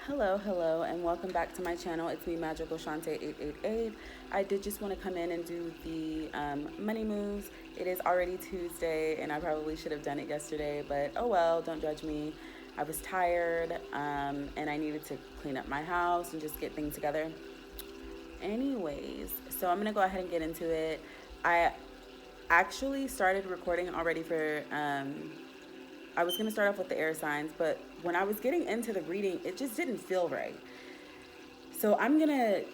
Hello, and welcome back to my channel. It's me, Magical Shante 888. I did just want to come in and do the money moves. It is already Tuesday, and I probably should have done it yesterday, but oh well, don't judge me. I was tired, and I needed to clean up my house and just get things together. Anyways, so I'm gonna go ahead and get into it. I actually started recording already for I was going to start off with the air signs, but when I was getting into the reading, it just didn't feel right. So I'm going to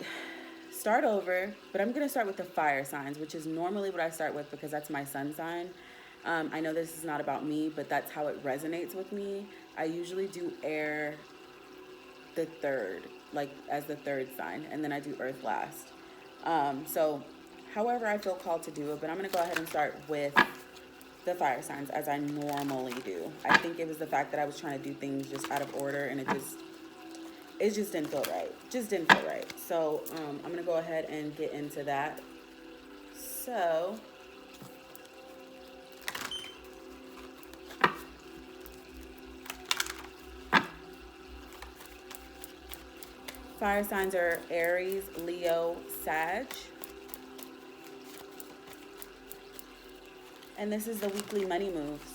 start over, but I'm going to start with the fire signs, which is normally what I start with because that's my sun sign. I know this is not about me, but that's how it resonates with me. I usually do air the third, like as the third sign, and then I do earth last. So however I feel called to do it, but I'm going to go ahead and start with the fire signs as I normally do. I think it was the fact that I was trying to do things just out of order, and it just didn't feel right. Just didn't feel right. So I'm gonna go ahead and get into that. So fire signs are Aries, Leo, Sag. And this is the weekly money moves.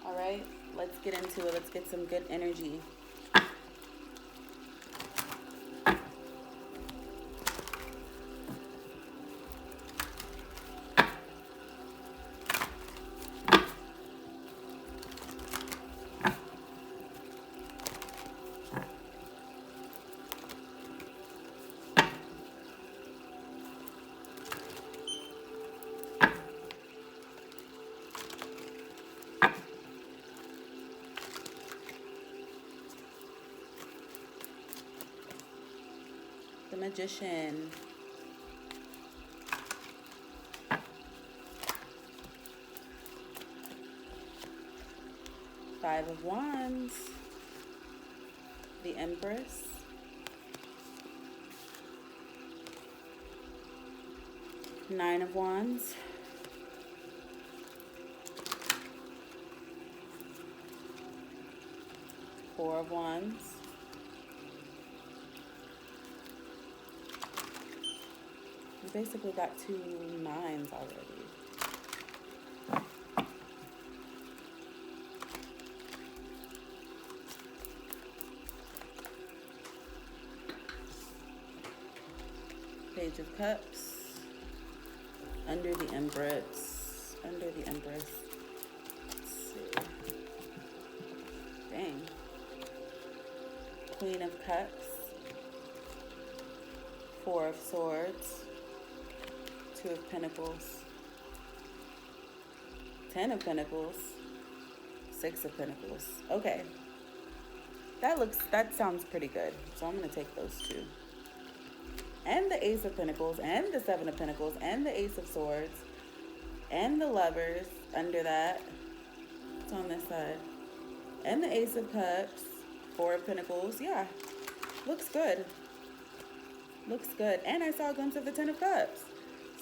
All right, let's get into it. Let's get some good energy. The Magician. Five of Wands. The Empress. Nine of Wands. Four of Wands. We basically got two nines already. Page of Cups. Under the Empress. Under the Empress. Let's see. Dang. Queen of Cups. Four of Swords. Two of Pentacles. 10 of Pentacles. Six of Pentacles. Okay. That sounds pretty good. So I'm going to take those two. And the Ace of Pentacles, and the Seven of Pentacles, and the Ace of Swords, and the Lovers under that. It's on this side. And the Ace of Cups, Four of Pentacles. Yeah, looks good. Looks good. And I saw a glimpse of the Ten of Cups.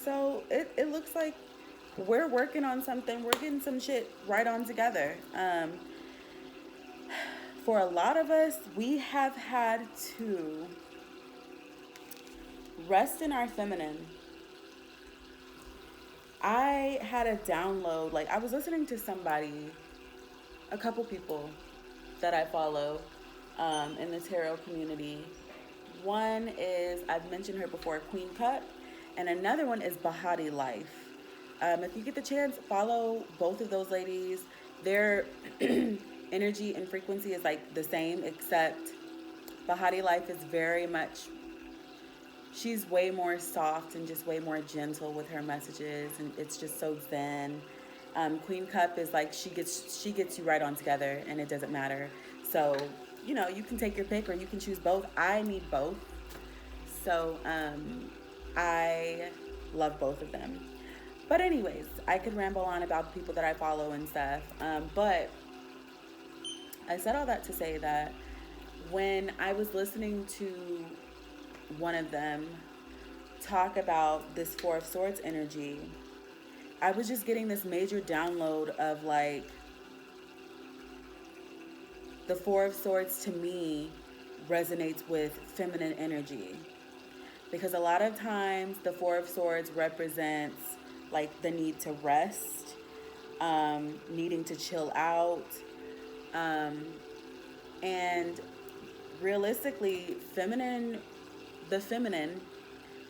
So it looks like we're working on something. We're getting some shit right on together. For a lot of us, we have had to rest in our feminine. I had a download. Like, I was listening to somebody, a couple people that I follow in the tarot community. One is, I've mentioned her before, Queen Cup, and another one is Bahati Life. If you get the chance, follow both of those ladies. Their energy and frequency is like the same, except Bahati Life is very much, she's way more soft and just way more gentle with her messages, and it's just so zen. Queen Cup is like, she gets you right on together, and it doesn't matter. So, you know, you can take your pick or you can choose both. I need both. So, I love both of them. But anyways, I could ramble on about the people that I follow and stuff. But I said all that to say that when I was listening to one of them talk about this Four of Swords energy, I was just getting this major download of like, the Four of Swords to me resonates with feminine energy, because a lot of times the Four of Swords represents like the need to rest, needing to chill out, um, and realistically, the feminine,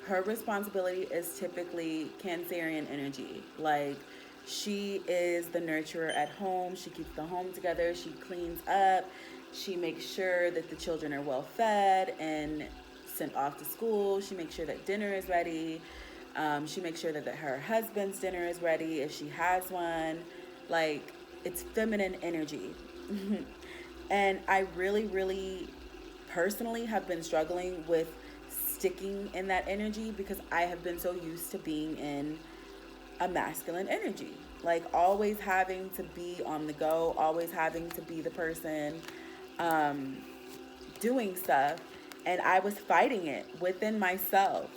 her responsibility is typically Cancerian energy. Like, she is the nurturer at home. She keeps the home together. She cleans up. She makes sure that the children are well fed and sent off to school. She makes sure that dinner is ready. She makes sure that her husband's dinner is ready if she has one. Like, it's feminine energy. And I really, really personally have been struggling with sticking in that energy because I have been so used to being in a masculine energy. Like, always having to be on the go, always having to be the person doing stuff. And I was fighting it within myself.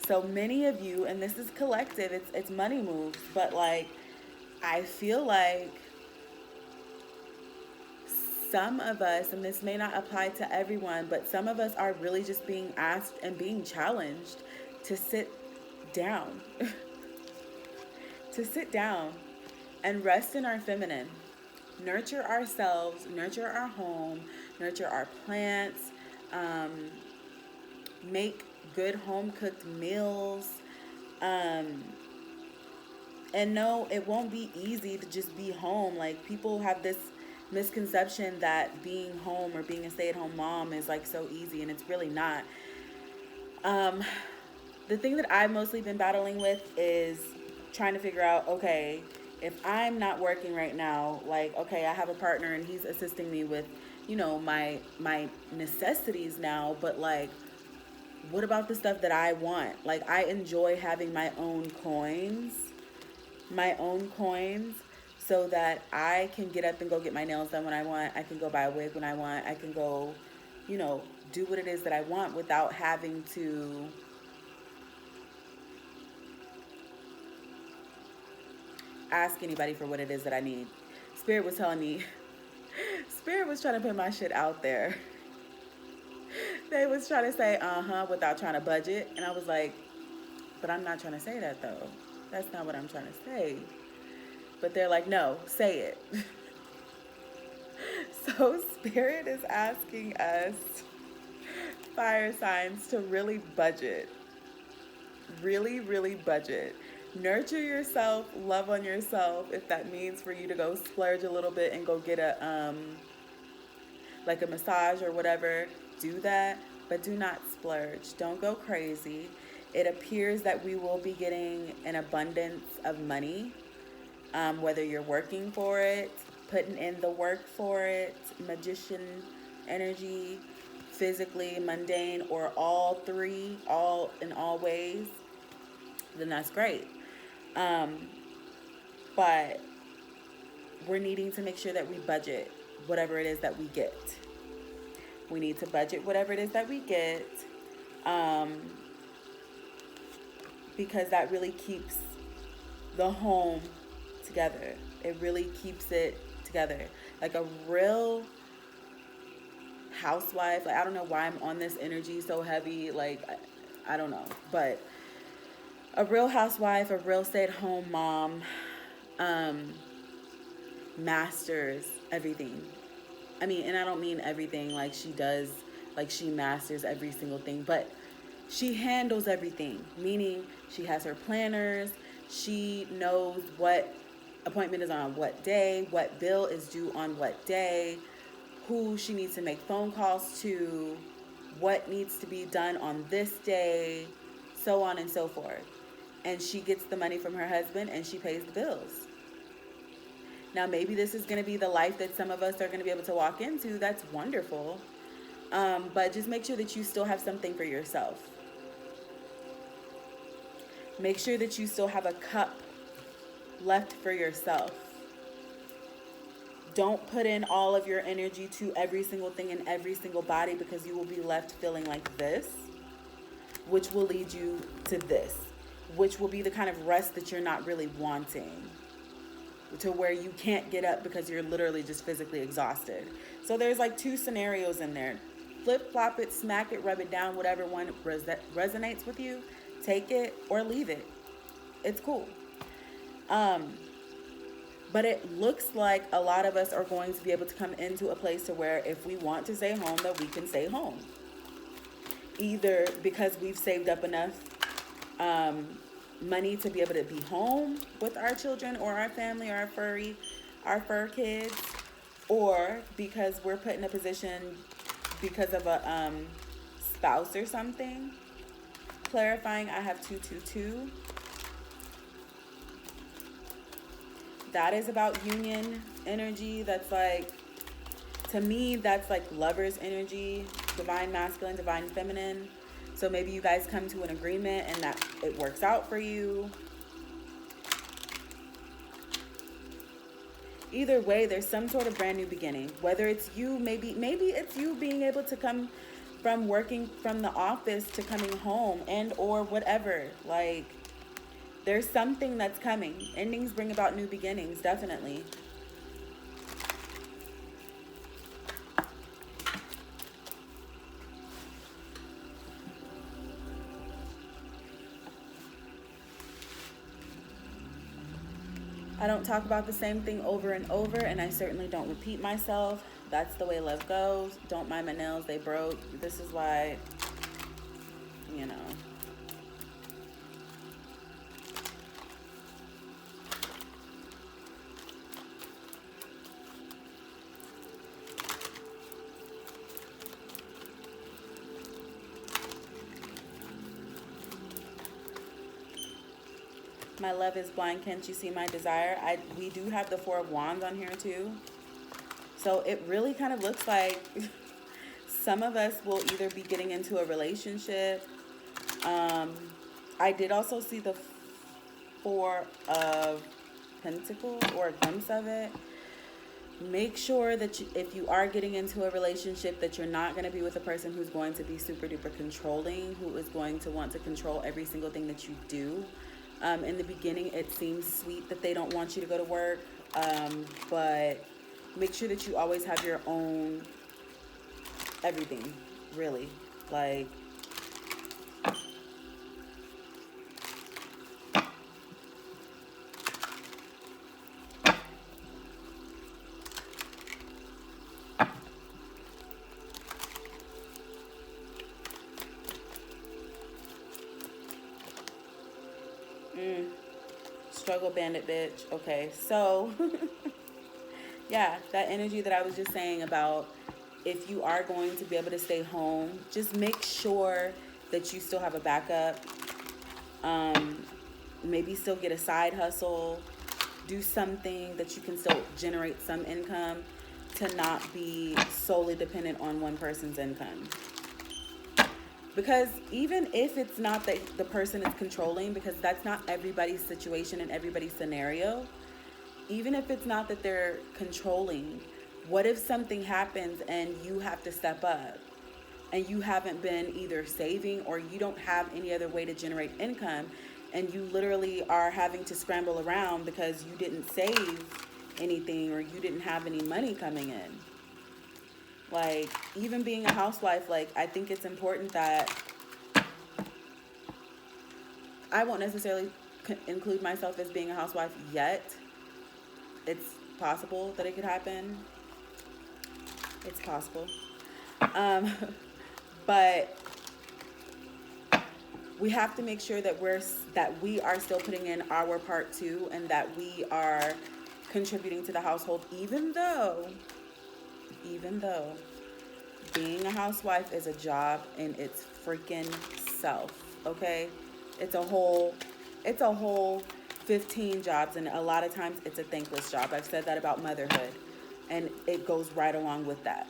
So many of you, and this is collective, it's money moves, but like, I feel like some of us, and this may not apply to everyone, but some of us are really just being asked and being challenged to sit down, to sit down and rest in our feminine, nurture ourselves, nurture our home, nurture our plants, make good home cooked meals. And no, it won't be easy to just be home. Like, people have this misconception that being home or being a stay-at-home mom is like so easy, and it's really not. The thing that I've mostly been battling with is trying to figure out, okay, if I'm not working right now, like, okay, I have a partner and he's assisting me with, my necessities now, but like, what about the stuff that I want? Like, I enjoy having my own coins, so that I can get up and go get my nails done when I want. I can go buy a wig when I want. I can go, do what it is that I want without having to ask anybody for what it is that I need. Spirit was telling me, Spirit was trying to put my shit out there. They was trying to say, without trying to budget. And I was like, but I'm not trying to say that though. That's not what I'm trying to say. But they're like, no, say it. So Spirit is asking us, fire signs, to really budget. Really, really budget. Nurture yourself, love on yourself. If that means for you to go splurge a little bit and go get a like a massage or whatever, do that, but do not splurge. Don't go crazy. It appears that we will be getting an abundance of money, whether you're working for it, putting in the work for it, magician energy, physically, mundane, or all three, all in all ways, then that's great. But we're needing to make sure that we budget whatever it is that we get. We need to budget whatever it is that we get, because that really keeps the home together. It really keeps it together. Like a real housewife, like, I don't know why I'm on this energy so heavy, like, I don't know, but a real housewife, a real stay-at-home mom, masters everything. I mean, and I don't mean everything like she does, like she masters every single thing, but she handles everything, meaning she has her planners, she knows what appointment is on what day, what bill is due on what day, who she needs to make phone calls to, what needs to be done on this day, so on and so forth. And she gets the money from her husband and she pays the bills. Now, maybe this is going to be the life that some of us are going to be able to walk into. That's wonderful. But just make sure that you still have something for yourself. Make sure that you still have a cup left for yourself. Don't put in all of your energy to every single thing in every single body, because you will be left feeling like this, which will lead you to this, which will be the kind of rest that you're not really wanting. to where you can't get up because you're literally just physically exhausted. So there's like two scenarios in there. Flip flop it, smack it, rub it down, whatever one resonates with you, take it or leave it. It's cool. Um, but it looks like a lot of us are going to be able to come into a place to where if we want to stay home, that we can stay home. Either because we've saved up enough money to be able to be home with our children or our family or our fur kids, or because we're put in a position because of a spouse or something. Clarifying, I have 222. That is about union energy. That's like, to me, that's like lover's energy, divine masculine, divine feminine. So maybe you guys come to an agreement and that it works out for you. Either way, there's some sort of brand new beginning. Whether it's you, maybe it's you being able to come from working from the office to coming home and or whatever. Like, there's something that's coming. Endings bring about new beginnings, definitely. I don't talk about the same thing over and over, and I certainly don't repeat myself. That's the way love goes. Don't mind my nails, they broke. This is why, you know. My love is blind, can't you see my desire? We do have the Four of Wands on here too. So it really kind of looks like some of us will either be getting into a relationship. I did also see the Four of Pentacles, or a glimpse of it. Make sure that if you are getting into a relationship, that you're not going to be with a person who's going to be super duper controlling, who is going to want to control every single thing that you do. In the beginning, it seems sweet that they don't want you to go to work, but make sure that you always have your own everything, really. Like, struggle bandit bitch. Okay, so yeah, that energy that I was just saying about, if you are going to be able to stay home, just make sure that you still have a backup. Maybe still get a side hustle, do something that you can still generate some income, to not be solely dependent on one person's income. Because even if it's not that the person is controlling, because that's not everybody's situation and everybody's scenario, even if it's not that they're controlling, what if something happens and you have to step up and you haven't been either saving, or you don't have any other way to generate income, and you literally are having to scramble around because you didn't save anything or you didn't have any money coming in? Like, even being a housewife, like, I think it's important that I won't necessarily include myself as being a housewife yet. It's possible that it could happen. It's possible. But we have to make sure that we are still putting in our part too, and that we are contributing to the household, even though being a housewife is a job in its freaking self, okay? It's a whole 15 jobs, and a lot of times it's a thankless job. I've said that about motherhood, and it goes right along with that.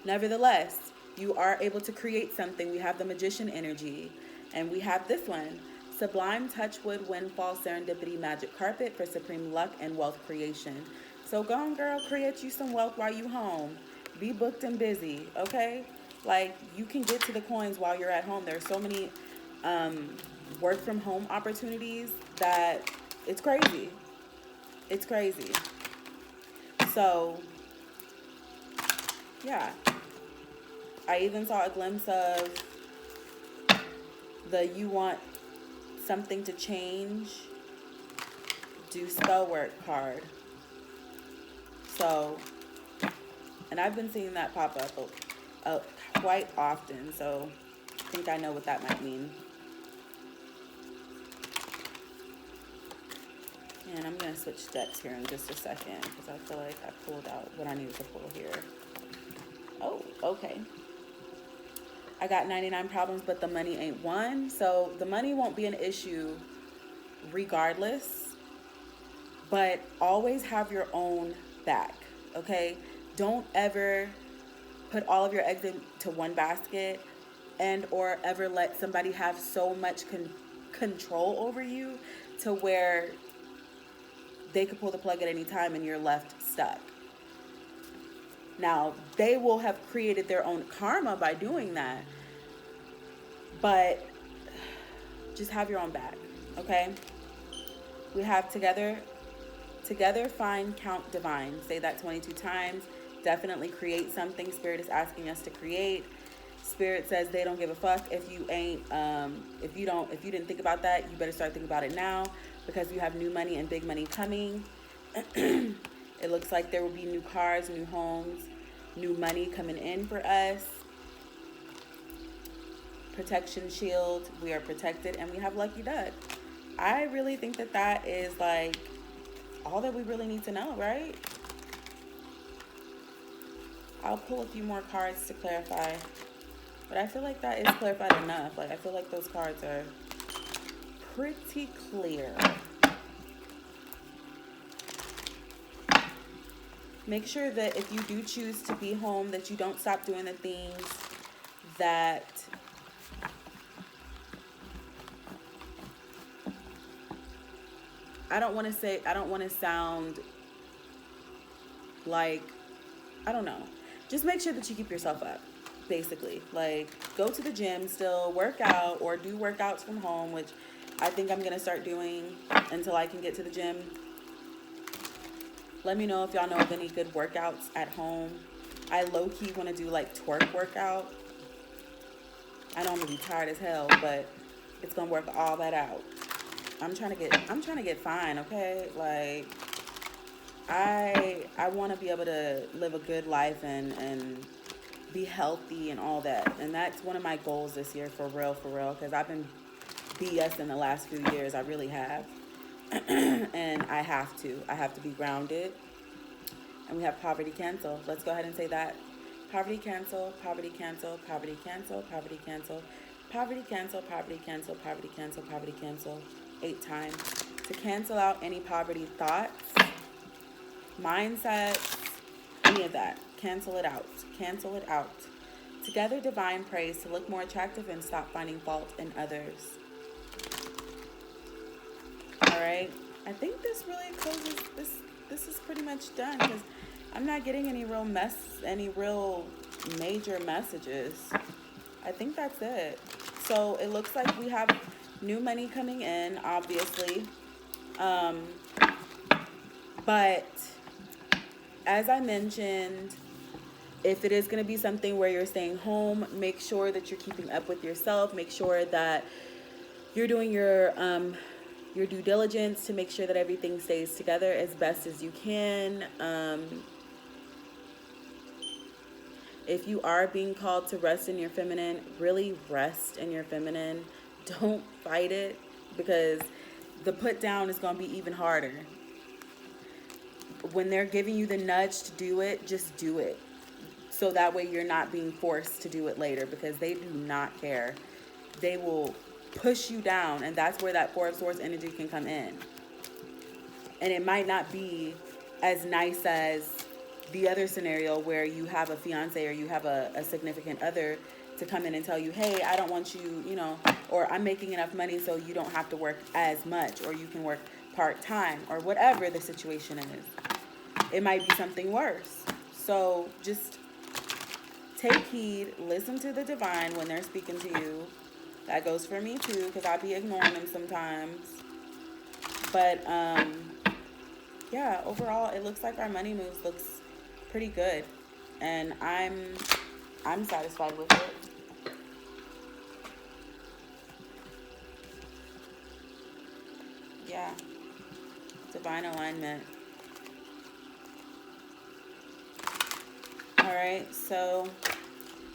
Nevertheless, you are able to create something. We have the magician energy, and we have this one: sublime touchwood windfall serendipity magic carpet for supreme luck and wealth creation. So go on, girl, create you some wealth while you home. Be booked and busy, okay? Like, you can get to the coins while you're at home. There's so many work from home opportunities that it's crazy. It's crazy. So, yeah. I even saw a glimpse of the you want something to change, do spell work card. So, and I've been seeing that pop up quite often, so I think I know what that might mean. And I'm going to switch decks here in just a second because I feel like I pulled out what I needed to pull here. Oh, okay. I got 99 problems, but the money ain't one. So the money won't be an issue regardless, but always have your own back, okay? Don't ever put all of your eggs into one basket and or ever let somebody have so much control over you to where they could pull the plug at any time and you're left stuck. Now, they will have created their own karma by doing that, but just have your own back, okay? We have together, find, count, divine. Say that 22 times. Definitely create something Spirit is asking us to create. Spirit says they don't give a fuck if you ain't, if you didn't think about that, you better start thinking about it now because you have new money and big money coming. It looks like there will be new cars, new homes, new money coming in for us. Protection shield, we are protected, and we have lucky duck. I really think that that is like all that we really need to know, right? I'll pull a few more cards to clarify, but I feel like that is clarified enough. Like, I feel like those cards are pretty clear. Make sure that if you do choose to be home, that you don't stop doing the things that I don't want to sound like, I don't know. Just make sure that you keep yourself up, basically. Like, go to the gym still, work out, or do workouts from home, which I think I'm going to start doing until I can get to the gym. Let me know if y'all know of any good workouts at home. I low-key want to do, like, twerk workout. I know I'm going to be tired as hell, but it's going to work all that out. I'm trying to get fine, okay? Like, I want to be able to live a good life and be healthy and all that. And that's one of my goals this year, for real, because I've been BS in the last few years. I really have. And I have to be grounded. And we have poverty cancel. Let's go ahead and say that. Poverty cancel, poverty cancel, poverty cancel, poverty cancel, poverty cancel, poverty cancel, poverty cancel, poverty cancel, 8 times. To cancel out any poverty thoughts, mindsets, any of that. Cancel it out. Cancel it out. Together, divine praise to look more attractive and stop finding fault in others. All right. I think this really closes this. This is pretty much done because I'm not getting any real major messages. I think that's it. So it looks like we have new money coming in, obviously. But as I mentioned, if it is going to be something where you're staying home, make sure that you're keeping up with yourself. Make sure that you're doing your due diligence to make sure that everything stays together as best as you can. If you are being called to rest in your feminine, really rest in your feminine. Don't fight it, because the put down is going to be even harder. When they're giving you the nudge to do it, just do it. So that way you're not being forced to do it later, because they do not care. They will push you down, and that's where that Four of Swords energy can come in. And it might not be as nice as the other scenario where you have a fiance or you have a significant other to come in and tell you, hey, I don't want you, or I'm making enough money so you don't have to work as much, or you can work part-time, or whatever the situation is. It might be something worse. So just take heed, listen to the divine when they're speaking to you. That goes for me too, because I be ignoring them sometimes. But yeah, overall, it looks like our money moves looks pretty good, and I'm satisfied with it. Yeah, divine alignment. All right, so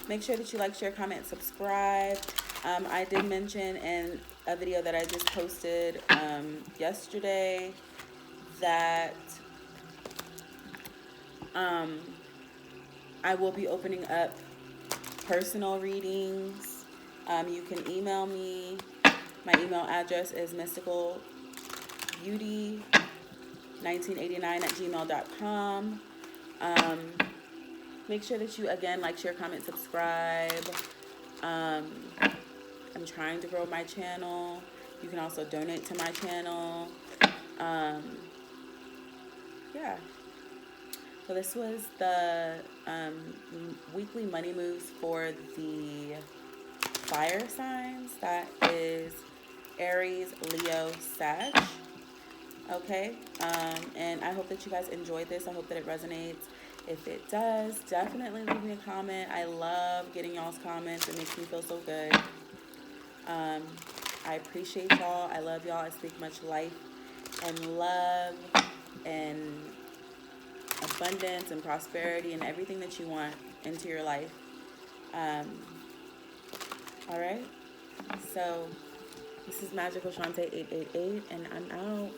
make sure that you like, share, comment, subscribe. I did mention in a video that I just posted yesterday that um, I will be opening up personal readings. You can email me. My email address is mysticalbeauty1989@gmail.com. Make sure that you, again, like, share, comment, subscribe. Um, I'm trying to grow my channel. You can also donate to my channel. Yeah. So this was the weekly money moves for the fire signs. That is Aries, Leo, Sag. Okay. And I hope that you guys enjoyed this. I hope that it resonates. If it does, definitely leave me a comment. I love getting y'all's comments. It makes me feel so good. I appreciate y'all. I love y'all. I speak much life and love and abundance and prosperity and everything that you want into your life. All right. So this is Magical Shante 888, and I'm out.